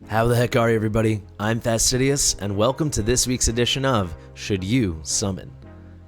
How the heck are you, everybody? I'm Fastidious, and welcome to this week's edition of Should You Summon?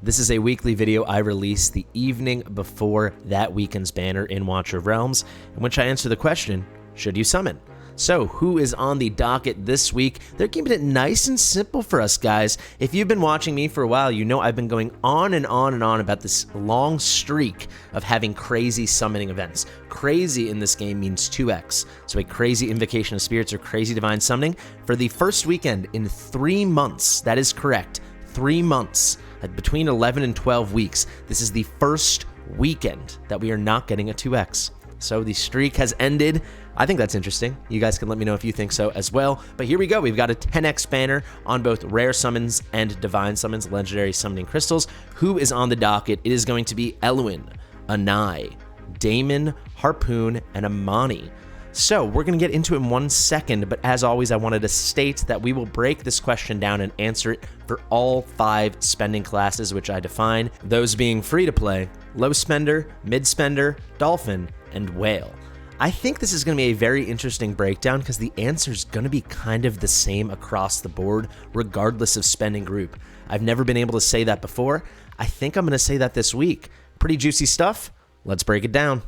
This is a weekly video I release the evening before that weekend's banner in Watcher of Realms, in which I answer the question, should you summon? So, who is on the docket this week? They're keeping it nice and simple for us, guys. If you've been watching me for a while, you know I've been going on and on and on about this long streak of having crazy summoning events. Crazy in this game means 2x, so a crazy invocation of spirits or crazy divine summoning for the first weekend in 3 months. That is correct, 3 months. Between 11 and 12 weeks, this is the first weekend that we are not getting a 2x. So the streak has ended. I think that's interesting. You guys can let me know if you think so as well. But here we go. We've got a 10x banner on both rare summons and divine summons, legendary summoning crystals. Who is on the docket? It is going to be Elowyn Anai, Damon, Harpoon, and Amani. So we're going to get into it in 1 second, but as always, I wanted to state that we will break this question down and answer it for all 5 spending classes, which I define, those being free to play, low spender, mid spender, dolphin, and whale. I think this is going to be a very interesting breakdown because the answer is going to be kind of the same across the board, regardless of spending group. I've never been able to say that before. I think I'm going to say that this week. Pretty juicy stuff. Let's break it down.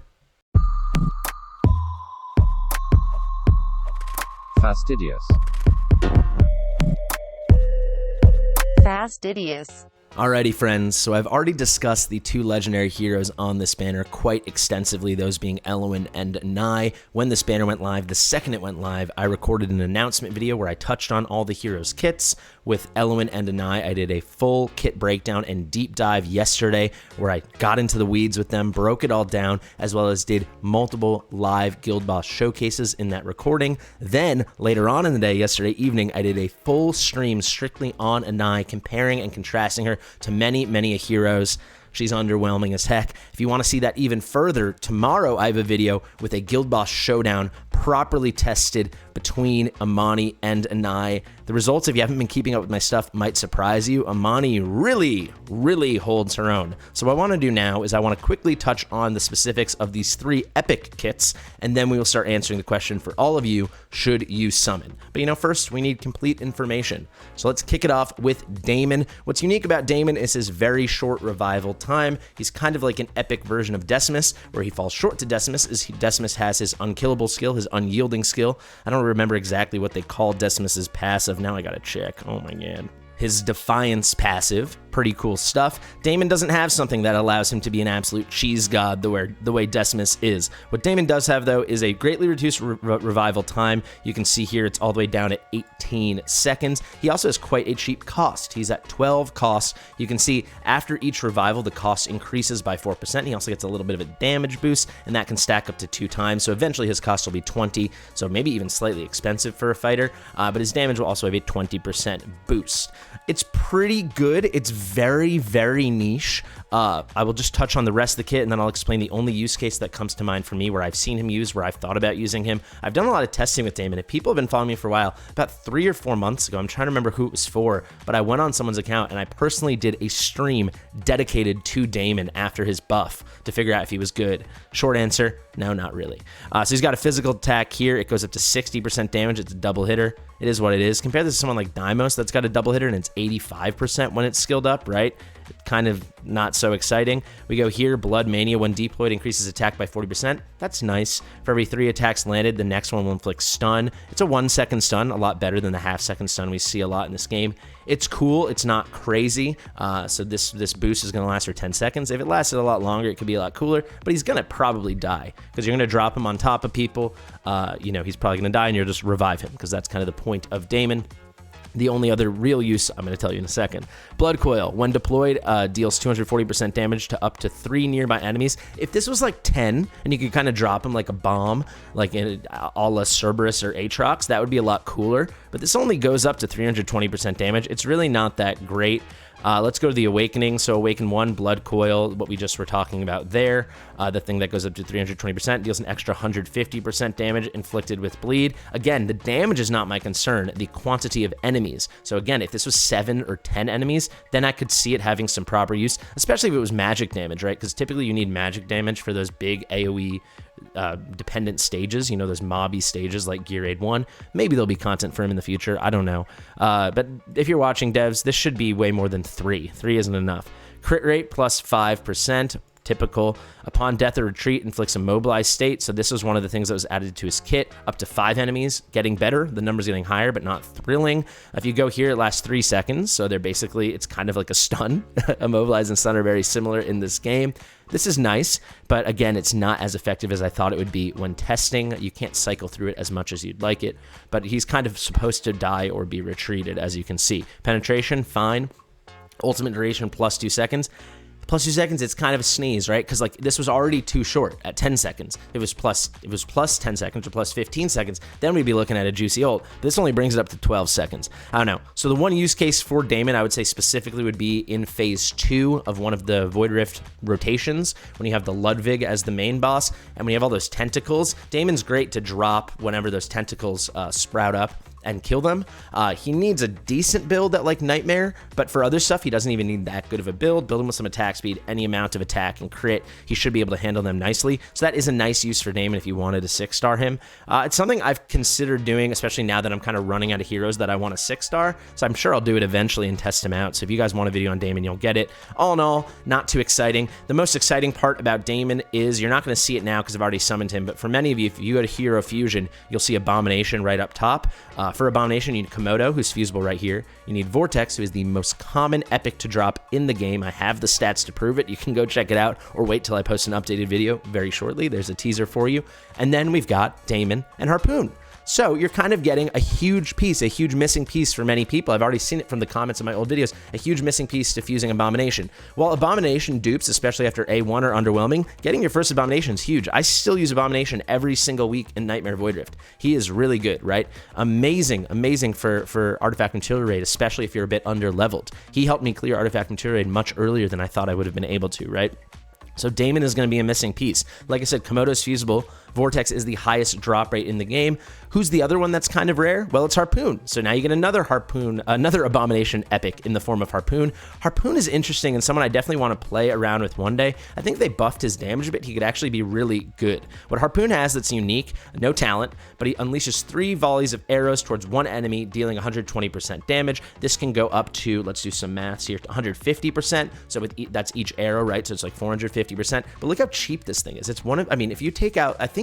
Fastidious. Fastidious. Alrighty, friends, so I've already discussed the 2 legendary heroes on this banner quite extensively, those being Elowyn and Anai. When this banner went live, the second it went live, I recorded an announcement video where I touched on all the heroes' kits. With Elowyn and Anai, I did a full kit breakdown and deep dive yesterday where I got into the weeds with them, broke it all down, as well as did multiple live Guild Boss showcases in that recording. Then, later on in the day, yesterday evening, I did a full stream strictly on Anai, comparing and contrasting her to many heroes. She's underwhelming as heck. If you want to see that even further, tomorrow I have a video with a Guild Boss showdown properly tested between Imani and Anai. The results, if you haven't been keeping up with my stuff, might surprise you. Imani really holds her own. So what I want to do now is I want to quickly touch on the specifics of these 3 epic kits, and then we will start answering the question for all of you, should you summon? But first we need complete information. So let's kick it off with Damon. What's unique about Damon is his very short revival time. He's kind of like an epic version of Decimus, where he falls short to Decimus is Decimus has his unkillable skill, his unyielding skill. I don't remember exactly what they call Decimus's passive. Now I gotta check. Oh my god. His Defiance passive, pretty cool stuff. Damon doesn't have something that allows him to be an absolute cheese god the way Decimus is. What Damon does have, though, is a greatly reduced revival time. You can see here it's all the way down at 18 seconds. He also has quite a cheap cost. He's at 12 costs. You can see after each revival, the cost increases by 4%. He also gets a little bit of a damage boost, and that can stack up to 2 times. So eventually his cost will be 20, so maybe even slightly expensive for a fighter, but his damage will also have a 20% boost. It's pretty good. It's very niche. I will just touch on the rest of the kit, and then I'll explain the only use case that comes to mind for me where I've seen him used, where I've thought about using him. I've done a lot of testing with Damon. If people have been following me for a while, about 3 or 4 months ago, I'm trying to remember who it was for, but I went on someone's account and I personally did a stream dedicated to Damon after his buff to figure out if he was good. Short answer, no, not really. So he's got a physical attack here. It goes up to 60% damage. It's a double hitter. It is what it is. Compare this to someone like Daimos that's got a double hitter and it's 85% when it's skilled up, right? Kind of not so exciting. We go here, Blood Mania. When deployed, increases attack by 40%. That's nice. For every 3 attacks landed, the next one will inflict stun. It's a 1-second stun, a lot better than the half-second stun we see a lot in this game. It's cool. It's not crazy. So this boost is going to last for 10 seconds. If it lasted a lot longer, it could be a lot cooler. But he's going to probably die because you're going to drop him on top of people. He's probably going to die, and you'll just revive him because that's kind of the point of Damon. The only other real use, I'm going to tell you in a second. Blood Coil, when deployed, deals 240% damage to up to 3 nearby enemies. If this was like 10, and you could kind of drop him like a bomb, like in a la Cerberus or Aatrox, that would be a lot cooler. But this only goes up to 320% damage. It's really not that great. Let's go to the Awakening. So Awaken 1, Blood Coil, what we just were talking about there. The thing that goes up to 320%, deals an extra 150% damage inflicted with bleed. Again, the damage is not my concern, the quantity of enemies. So again, if this was 7 or 10 enemies, then I could see it having some proper use, especially if it was magic damage, right? Because typically you need magic damage for those big AoE dependent stages, you know, those mobby stages like Gear Aid 1. Maybe there'll be content for him in the future. I don't know. But if you're watching, devs, this should be way more than 3. 3 isn't enough. Crit rate plus 5%. Typical. Upon death or retreat, inflicts a mobilized state. So this was one of the things that was added to his kit. Up to 5 enemies, getting better. The number's getting higher, but not thrilling. If you go here, it lasts 3 seconds. So they're basically, it's kind of like a stun. Immobilize and stun are very similar in this game. This is nice, but again, it's not as effective as I thought it would be when testing. You can't cycle through it as much as you'd like it, but he's kind of supposed to die or be retreated, as you can see. Penetration, fine. Ultimate duration plus 2 seconds. Plus 2 seconds, it's kind of a sneeze, right? Because like this was already too short at 10 seconds. It was plus 10 seconds or plus 15 seconds. Then we'd be looking at a juicy ult. This only brings it up to 12 seconds. I don't know. So the one use case for Damon, I would say specifically would be in phase 2 of one of the Void Rift rotations, when you have the Ludwig as the main boss, and when you have all those tentacles. Damon's great to drop whenever those tentacles sprout up and kill them. He needs a decent build at like Nightmare, but for other stuff, he doesn't even need that good of a build. Build him with some attack speed, any amount of attack and crit, he should be able to handle them nicely. So that is a nice use for Damon if you wanted to 6-star him. It's something I've considered doing, especially now that I'm kind of running out of heroes that I want to 6-star. So I'm sure I'll do it eventually and test him out. So if you guys want a video on Damon, you'll get it. All in all, not too exciting. The most exciting part about Damon is you're not going to see it now because I've already summoned him, but for many of you, if you go to Hero Fusion, you'll see Abomination right up top. For Abomination, you need Komodo, who's fusible right here. You need Vortex, who is the most common epic to drop in the game. I have the stats to prove it. You can go check it out or wait till I post an updated video very shortly. There's a teaser for you. And then we've got Damon and Harpoon. So you're kind of getting a huge piece, a huge missing piece for many people. I've already seen it from the comments in my old videos, a huge missing piece to fusing Abomination. While Abomination dupes, especially after A1 are underwhelming, getting your first Abomination is huge. I still use Abomination every single week in Nightmare Void Rift. He is really good, right? Amazing, amazing for Artifact Material Raid, especially if you're a bit under-leveled. He helped me clear Artifact Material Raid much earlier than I thought I would have been able to, right? So Damon is going to be a missing piece. Like I said, Komodo's fusible. Vortex is the highest drop rate in the game. Who's the other one that's kind of rare? Well, it's Harpoon. So now you get another Harpoon, another Abomination epic in the form of Harpoon. Harpoon is interesting and someone I definitely want to play around with one day. I think they buffed his damage a bit. He could actually be really good. What Harpoon has that's unique, no talent, but he unleashes 3 volleys of arrows towards one enemy, dealing 120% damage. This can go up to, let's do some maths here, 150%. So with that's each arrow, right? So it's like 450%. But look how cheap this thing is. It's one of, I mean, if you take out, I think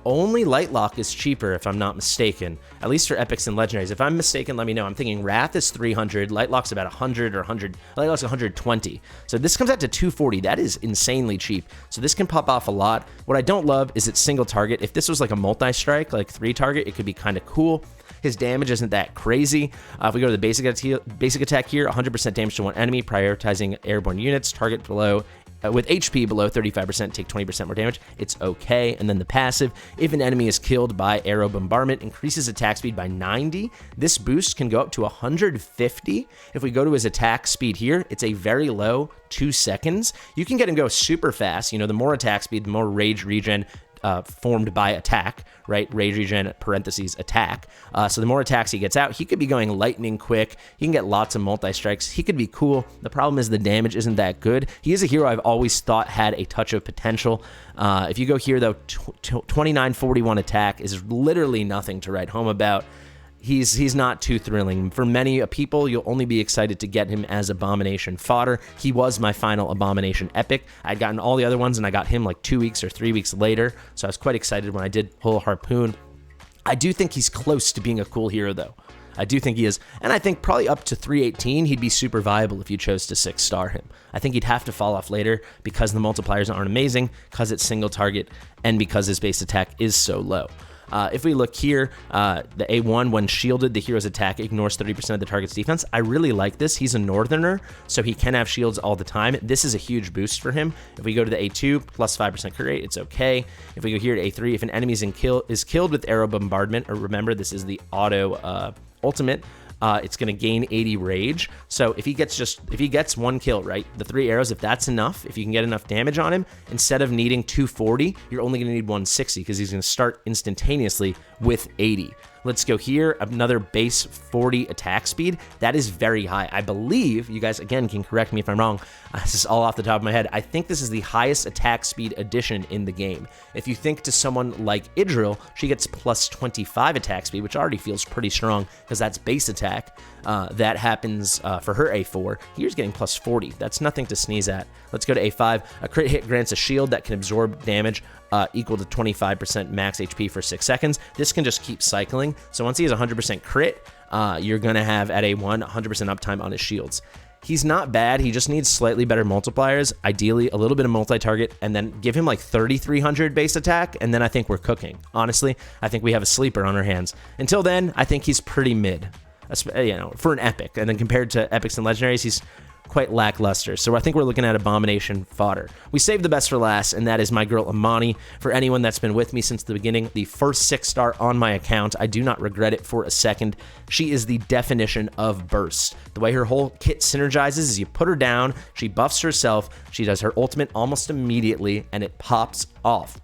only Lightlock is cheaper, if I'm not mistaken, at least for epics and legendaries. If I'm mistaken, let me know. I'm thinking Wrath is 300, Lightlock's about 100 or 100, Lightlock's 120. So this comes out to 240. That is insanely cheap. So this can pop off a lot. What I don't love is it's single target. If this was like a multi-strike, like 3 target, it could be kind of cool. His damage isn't that crazy. If we go to the basic attack here, 100% damage to one enemy, prioritizing airborne units, target below with HP below 35%, take 20% more damage. It's okay. And then the passive, if an enemy is killed by arrow bombardment, increases attack speed by 90. This boost can go up to 150. If we go to his attack speed here, it's a very low 2 seconds. You can get him go super fast. You know, the more attack speed, the more rage regen formed by attack, right? Rage regen, parentheses, attack. So the more attacks he gets out, he could be going lightning quick. He can get lots of multi-strikes. He could be cool. The problem is the damage isn't that good. He is a hero I've always thought had a touch of potential. If you go here, though, 2941 attack is literally nothing to write home about. He's not too thrilling. For many people, you'll only be excited to get him as Abomination fodder. He was my final Abomination epic. I'd gotten all the other ones, and I got him like 2 weeks or 3 weeks later, so I was quite excited when I did pull Harpoon. I do think he's close to being a cool hero, though. I do think he is, and I think probably up to 318, he'd be super viable if you chose to 6-star him. I think he'd have to fall off later because the multipliers aren't amazing, because it's single target, and because his base attack is so low. If we look here, the A1, when shielded, the hero's attack ignores 30% of the target's defense. I really like this. He's a northerner, so he can have shields all the time. This is a huge boost for him. If we go to the A2, plus 5% crit rate, it's okay. If we go here to A3, if an enemy is killed with arrow bombardment, or remember, this is the auto ultimate, it's going to gain 80 rage. So if he gets 1 kill, right, the 3 arrows, if that's enough, if you can get enough damage on him, instead of needing 240, you're only going to need 160 because he's going to start instantaneously with 80. Let's go here, another base 40 attack speed. That is very high. I believe, you guys again can correct me if I'm wrong, this is all off the top of my head, I think this is the highest attack speed addition in the game. If you think to someone like Idril, she gets plus 25 attack speed, which already feels pretty strong because that's base attack. That happens for her A4. Here's getting plus 40. That's nothing to sneeze at. Let's go to A5. A crit hit grants a shield that can absorb damage equal to 25% max HP for 6 seconds. This can just keep cycling. So once he has 100% crit, you're going to have at A1 100% uptime on his shields. He's not bad. He just needs slightly better multipliers, ideally a little bit of multi-target, and then give him like 3,300 base attack, and then I think we're cooking. Honestly, I think we have a sleeper on our hands. Until then, I think he's pretty mid, you know, for an epic. And then compared to epics and legendaries, he's quite lackluster. So I think we're looking at Abomination fodder. We saved the best for last, and that is my girl Amani. For anyone that's been with me since the beginning, the first 6-star on my account. I do not regret it for a second. She is the definition of burst. The way her whole kit synergizes is you put her down, she buffs herself, she does her ultimate almost immediately, and it pops off.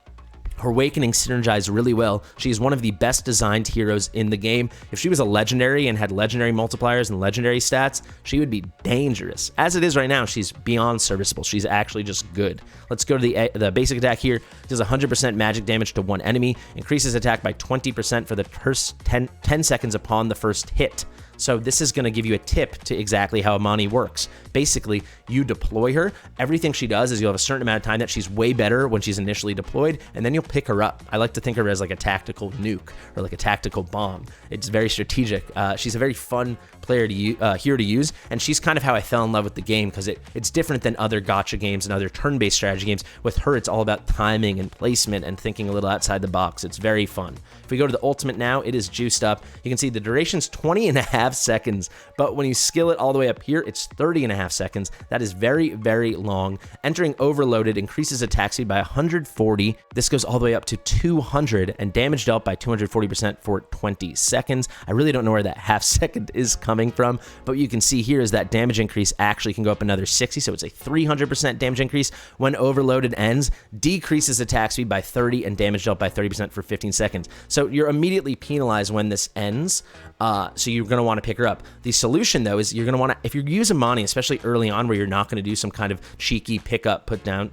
Her awakening synergized really well. She is one of the best designed heroes in the game. If she was a legendary and had legendary multipliers and legendary stats, she would be dangerous. As it is right now, she's beyond serviceable. She's actually just good. Let's go to the basic attack here. Does 100% magic damage to one enemy. Increases attack by 20% for the first 10 seconds upon the first hit. So this is going to give you a tip to exactly how Amani works. Basically, you deploy her. Everything she does is you'll have a certain amount of time that she's way better when she's initially deployed, and then you'll pick her up. I like to think of her as like a tactical nuke or like a tactical bomb. It's very strategic. She's a very fun player to hero to use, and she's kind of how I fell in love with the game because it's different than other gacha games and other turn-based strategy games. With her, it's all about timing and placement and thinking a little outside the box. It's very fun. If we go to the ultimate now, it is juiced up. You can see the duration's 20.5 seconds, but when you skill it all the way up here, it's 30.5 seconds. That is very, very long. Entering overloaded increases attack speed by 140. This goes all the way up to 200 and damage dealt by 240% for 20 seconds. I really don't know where that half second is coming from, but what you can see here is that damage increase actually can go up another 60, so it's a 300% damage increase. When overloaded ends, decreases attack speed by 30 and damage dealt by 30% for 15 seconds. So you're immediately penalized when this ends. So you're going to want to pick her up. The solution, though, is you're going to want to, if you use Imani, especially early on where you're not going to do some kind of cheeky put down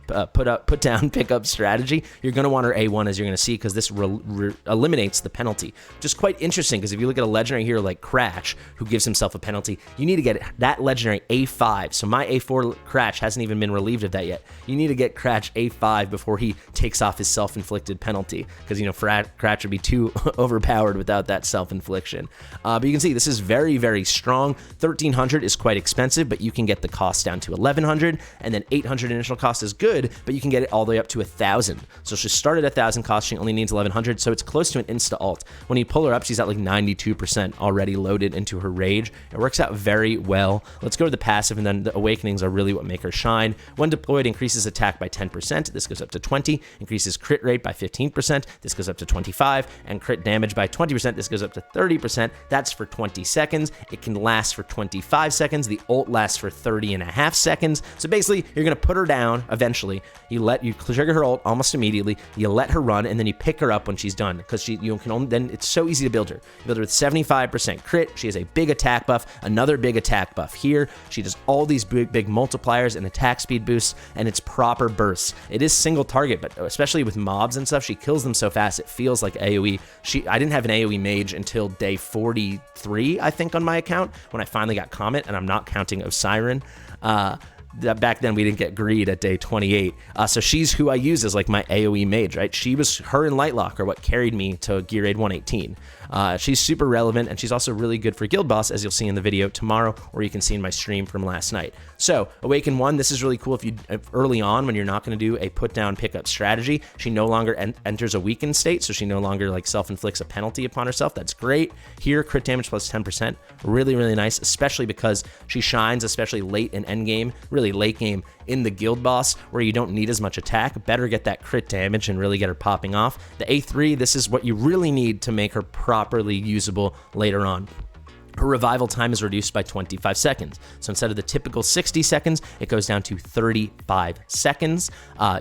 pickup strategy, you're going to want her A1, as you're going to see, because this eliminates the penalty. Which is quite interesting, because if you look at a legendary hero like Crash, who gives himself a penalty, you need to get that legendary A5. So my A4 Crash hasn't even been relieved of that yet. You need to get Crash A5 before he takes off his self-inflicted penalty, because, you know, Crash would be too overpowered without that self-infliction. But you can see this is very, very strong. 1,300 is quite expensive, but you can get the cost down to 1,100, and then 800 initial cost is good, but you can get it all the way up to 1,000. So she started at 1,000 cost, she only needs 1,100, so it's close to an insta-ult. When you pull her up, she's at like 92% already loaded into her rage. It works out very well. Let's go to the passive, and then the awakenings are really what make her shine. When deployed, increases attack by 10%. This goes up to 20. Increases crit rate by 15%. This goes up to 25. And crit damage by 20%. This goes up to 30%. That's for 20 seconds. It can last for 25 seconds. The ult lasts for 30.5 seconds. So basically, you're going to put her down eventually. You trigger her ult almost immediately. You let her run, and then you pick her up when she's done, because then it's so easy to build her. You build her with 75% crit. She has a big attack buff, another big attack buff here. She does all these big multipliers and attack speed boosts, and it's proper bursts. It is single target, but especially with mobs and stuff, she kills them so fast it feels like AoE. I didn't have an AoE mage until day 43, I think, on my account, when I finally got Comet, and I'm not counting Osiren. Back then we didn't get Greed at day 28. So she's who I use as like my AoE mage, right? Her and Lightlock are what carried me to Gear Raid 118. She's super relevant, and she's also really good for Guild Boss, as you'll see in the video tomorrow, or you can see in my stream from last night. So Awaken 1, this is really cool if early on, when you're not going to do a put down pickup strategy, she no longer enters a weakened state, so she no longer like self-inflicts a penalty upon herself. That's great. Here, crit damage plus 10%, really, really nice, especially because she shines, especially late in endgame, really late game in the Guild Boss, where you don't need as much attack. Better get that crit damage and really get her popping off. The A3, this is what you really need to make her properly usable later on. Her revival time is reduced by 25 seconds. So instead of the typical 60 seconds, it goes down to 35 seconds.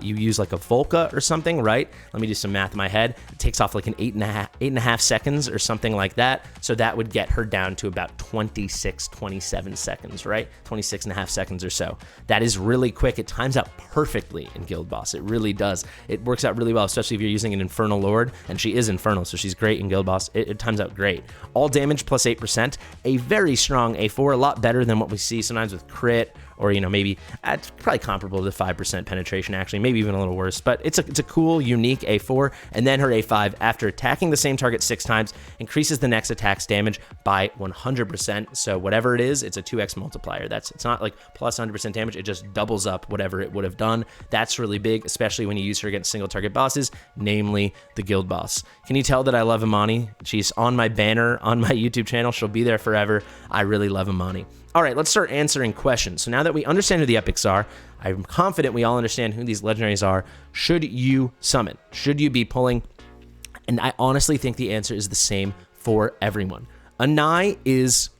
You use like a Volca or something, right? Let me do some math in my head. It takes off like an eight and a half seconds or something like that. So that would get her down to about 26, 27 seconds, right? 26 and a half seconds or so. That is really quick. It times out perfectly in Guild Boss. It really does. It works out really well, especially if you're using an Infernal Lord, and she is Infernal, so she's great in Guild Boss. It times out great. All damage plus 8%. A very strong A4, a lot better than what we see sometimes with crit, or, you know, maybe it's probably comparable to 5% penetration, actually, maybe even a little worse, but it's a cool, unique A4. And then her A5, after attacking the same target 6 times, increases the next attack's damage by 100%. So whatever it is, it's a 2x multiplier. It's not like plus 100% damage, it just doubles up whatever it would have done. That's really big, especially when you use her against single target bosses, namely the Guild Boss. Can you tell that I love Imani? She's on my banner on my YouTube channel. She'll be there forever. I really love Imani. All right, let's start answering questions. So now that we understand who the epics are, I'm confident we all understand who these legendaries are. Should you summon? Should you be pulling? And I honestly think the answer is the same for everyone. Anai is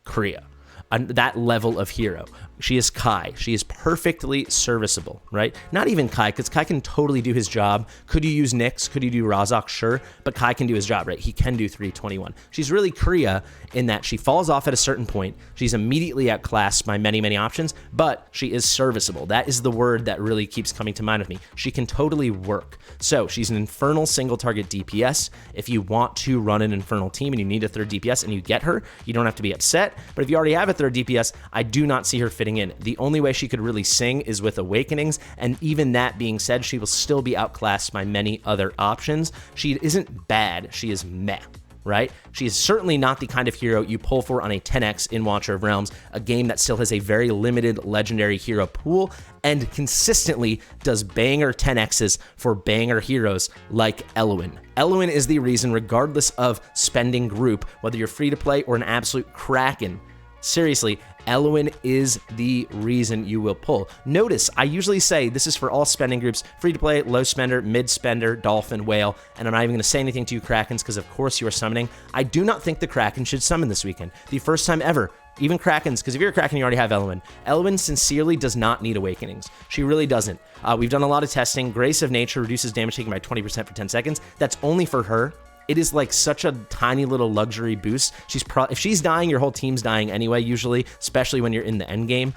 Kriya, that level of hero. She is Kai. She is perfectly serviceable, right? Not even Kai, because Kai can totally do his job. Could you use Nyx? Could you do Razak? Sure, but Kai can do his job, right? He can do 321. She's really Kriya in that she falls off at a certain point. She's immediately outclassed by many, many options, but she is serviceable. That is the word that really keeps coming to mind with me. She can totally work. So she's an Infernal single target DPS. If you want to run an Infernal team and you need a third DPS and you get her, you don't have to be upset. But if you already have a third DPS, I do not see her fitting in. The only way she could really sing is with Awakenings, and even that being said, she will still be outclassed by many other options. She isn't bad, she is meh, right? She is certainly not the kind of hero you pull for on a 10x in Watcher of Realms, a game that still has a very limited legendary hero pool and consistently does banger 10x's for banger heroes like Elowyn. Elowyn is the reason, regardless of spending group, whether you're free to play or an absolute kraken. Seriously, Elowyn is the reason you will pull. Notice, I usually say this is for all spending groups, free to play, low spender, mid spender, dolphin, whale, and I'm not even going to say anything to you Krakens because of course you are summoning. I do not think the Kraken should summon this weekend. The first time ever. Even Krakens, because if you're a Kraken, you already have Elowyn. Elowyn sincerely does not need Awakenings. She really doesn't. We've done a lot of testing. Grace of Nature reduces damage taken by 20% for 10 seconds. That's only for her. It is like such a tiny little luxury boost. If she's dying, your whole team's dying anyway, usually, especially when you're in the end game.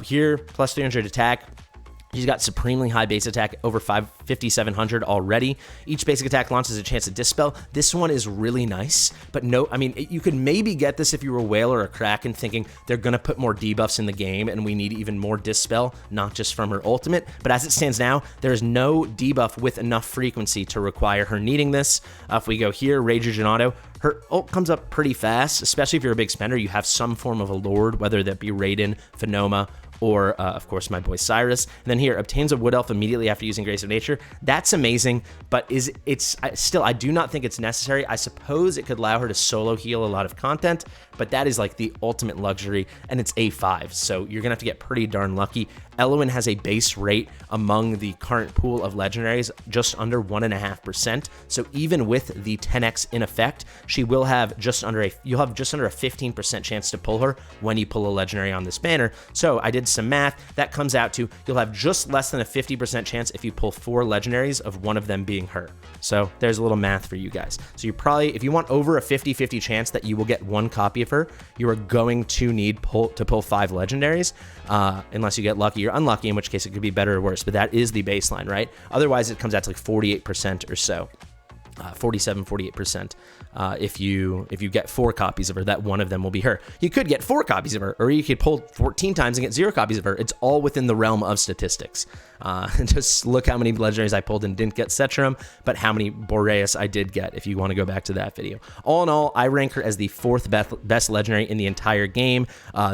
Here, plus 300 attack. She's got supremely high base attack, over 5,700 already. Each basic attack launches a chance to dispel. This one is really nice, but no, I mean, you could maybe get this if you were a Whale or a Kraken thinking they're going to put more debuffs in the game and we need even more dispel, not just from her ultimate. But as it stands now, there is no debuff with enough frequency to require her needing this. If we go here, Rage and Auto, her ult comes up pretty fast, especially if you're a big spender. You have some form of a Lord, whether that be Raiden, Phenoma, or, of course, my boy Cyrus. And then here, obtains a Wood Elf immediately after using Grace of Nature. That's amazing, but I do not think it's necessary. I suppose it could allow her to solo heal a lot of content, but that is like the ultimate luxury, and it's A5, so you're gonna have to get pretty darn lucky. Elowyn has a base rate among the current pool of legendaries just under 1.5%, so even with the 10x in effect, you'll have just under a 15% chance to pull her when you pull a legendary on this banner. So I did some math. That comes out to you'll have just less than a 50% chance if you pull 4 legendaries of one of them being her. So there's a little math for you guys. So you probably, if you want over a 50-50 chance that you will get 1 copy of her, you are going to need to pull 5 legendaries, unless you get lucky or unlucky, in which case it could be better or worse. But that is the baseline, right? Otherwise, it comes out to like 48% or so. 47-48% if you get 4 copies of her, that one of them will be her. You could get 4 copies of her, or you could pull 14 times and get 0 copies of her. It's all within the realm of statistics. Just look how many legendaries I pulled and didn't get Setram, but how many Boreas I did get, if you want to go back to that video. All in all, I rank her as the 4th best legendary in the entire game.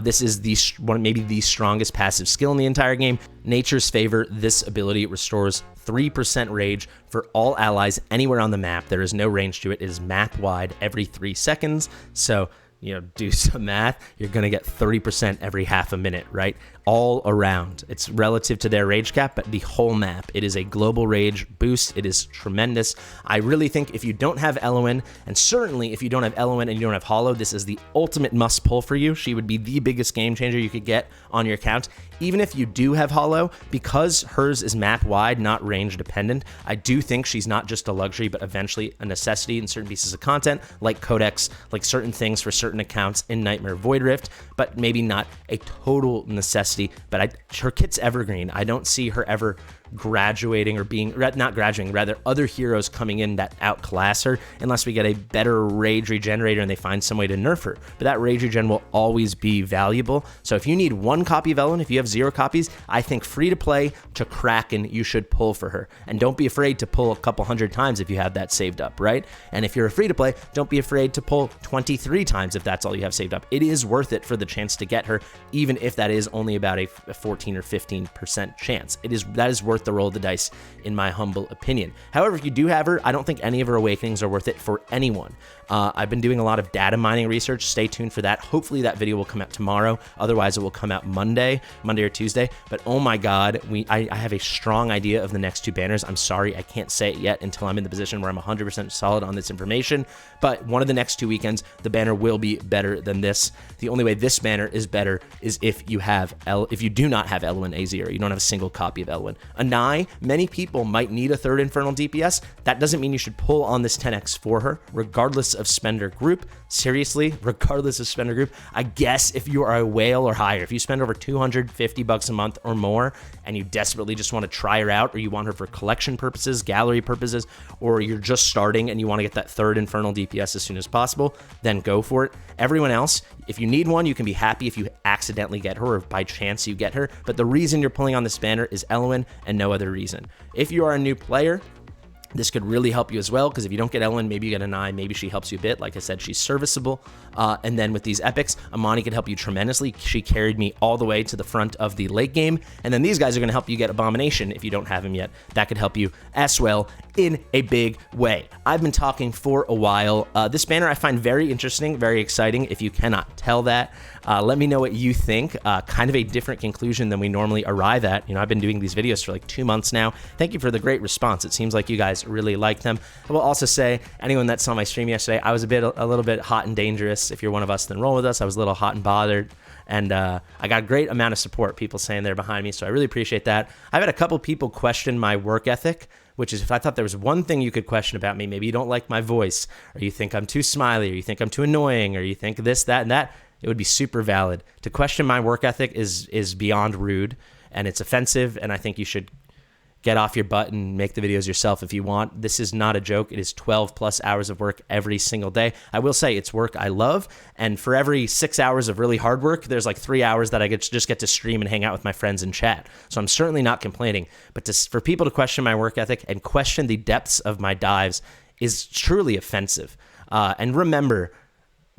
This is maybe the strongest passive skill in the entire game. Nature's Favor, this ability restores 3% rage for all allies anywhere on the map. There is no range to it. It is map wide every 3 seconds. So do some math, you're going to get 30% every half a minute, right? All around. It's relative to their rage cap, but the whole map. It is a global rage boost. It is tremendous. I really think if you don't have Eloin, and certainly if you don't have Eloin and you don't have Hollow, this is the ultimate must pull for you. She would be the biggest game changer you could get on your account. Even if you do have Hollow, because hers is map wide, not range dependent, I do think she's not just a luxury, but eventually a necessity in certain pieces of content, like codex, like certain things for certain accounts in Nightmare Void Rift, but maybe not a total necessity. But her kit's evergreen. I don't see her ever graduating or being, not graduating, rather other heroes coming in that outclass her unless we get a better rage regenerator and they find some way to nerf her. But that rage regen will always be valuable. So if you need one copy of Eloin, if you have 0 copies, I think free to play to Kraken, you should pull for her. And don't be afraid to pull a couple hundred times if you have that saved up, right? And if you're a free to play, don't be afraid to pull 23 times if that's all you have saved up. It is worth it for the chance to get her, even if that is only about a 14 or 15% chance. That is worth the roll of the dice, in my humble opinion. However, if you do have her, I don't think any of her awakenings are worth it for anyone. I've been doing a lot of data mining research. Stay tuned for that. Hopefully that video will come out tomorrow. Otherwise, it will come out Monday or Tuesday. But oh my God, I have a strong idea of the next 2 banners. I'm sorry, I can't say it yet until I'm in the position where I'm 100% solid on this information. But one of the next 2 weekends, the banner will be better than this. The only way this banner is better is if you do not have Elowyn AZ, or you don't have a single copy of Elowyn. Anai, many people might need a 3rd Infernal DPS. That doesn't mean you should pull on this 10x for her, regardless of spender group. Seriously, regardless of spender group. I guess if you are a whale or higher, if you spend over $250 a month or more, and you desperately just want to try her out, or you want her for collection purposes, gallery purposes, or you're just starting and you want to get that 3rd Infernal DPS as soon as possible, then go for it. Everyone else, if you need one, you can be happy if you accidentally get her or by chance you get her. But the reason you're pulling on this banner is Eloin and no other reason. If you are a new player, this could really help you as well, because if you don't get Elowyn, maybe you get Anai, maybe she helps you a bit. Like I said, she's serviceable. And then with these epics, Amani could help you tremendously. She carried me all the way to the front of the late game. And then these guys are going to help you get Abomination if you don't have him yet. That could help you as well in a big way. I've been talking for a while. This banner I find very interesting, very exciting, if you cannot tell that. Let me know what you think. Kind of a different conclusion than we normally arrive at. I've been doing these videos for like 2 months now. Thank you for the great response. It seems like you guys really like them. I will also say, anyone that saw my stream yesterday, I was a little bit hot and dangerous. If you're one of us, then roll with us. I was a little hot and bothered. And I got a great amount of support, people saying they're behind me, so I really appreciate that. I've had a couple people question my work ethic, which is, if I thought there was one thing you could question about me, maybe you don't like my voice, or you think I'm too smiley, or you think I'm too annoying, or you think this, that, and that, it would be super valid. To question my work ethic is beyond rude, and it's offensive, and I think you should get off your butt and make the videos yourself if you want. This is not a joke. It is 12 plus hours of work every single day. I will say it's work I love, and for every 6 hours of really hard work, there's like 3 hours that I just get to stream and hang out with my friends and chat. So I'm certainly not complaining, but for people to question my work ethic and question the depths of my dives is truly offensive. And remember,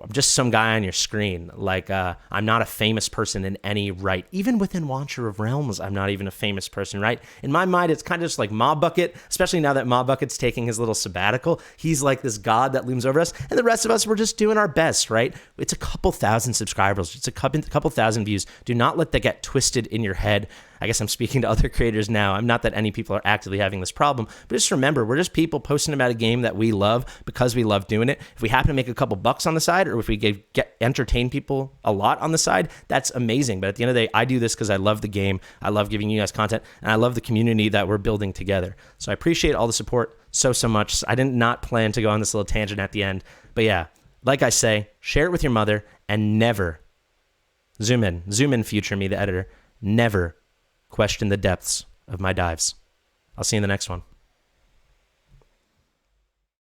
I'm just some guy on your screen. Like, I'm not a famous person in any right. Even within Watcher of Realms, I'm not even a famous person, right? In my mind, it's kind of just like Mob Bucket, especially now that Mob Bucket's taking his little sabbatical. He's like this god that looms over us, and the rest of us, we're just doing our best, right? It's a couple thousand subscribers. It's a couple thousand views. Do not let that get twisted in your head. I guess I'm speaking to other creators now. I'm not that any people are actively having this problem, but just remember, we're just people posting about a game that we love because we love doing it. If we happen to make a couple bucks on the side, or if we get entertain people a lot on the side, that's amazing. But at the end of the day, I do this because I love the game. I love giving you guys content, and I love the community that we're building together. So I appreciate all the support so much. I did not plan to go on this little tangent at the end, but yeah, like I say, share it with your mother, and never zoom in, future me, the editor, never question the depths of my dives. I'll see you in the next one.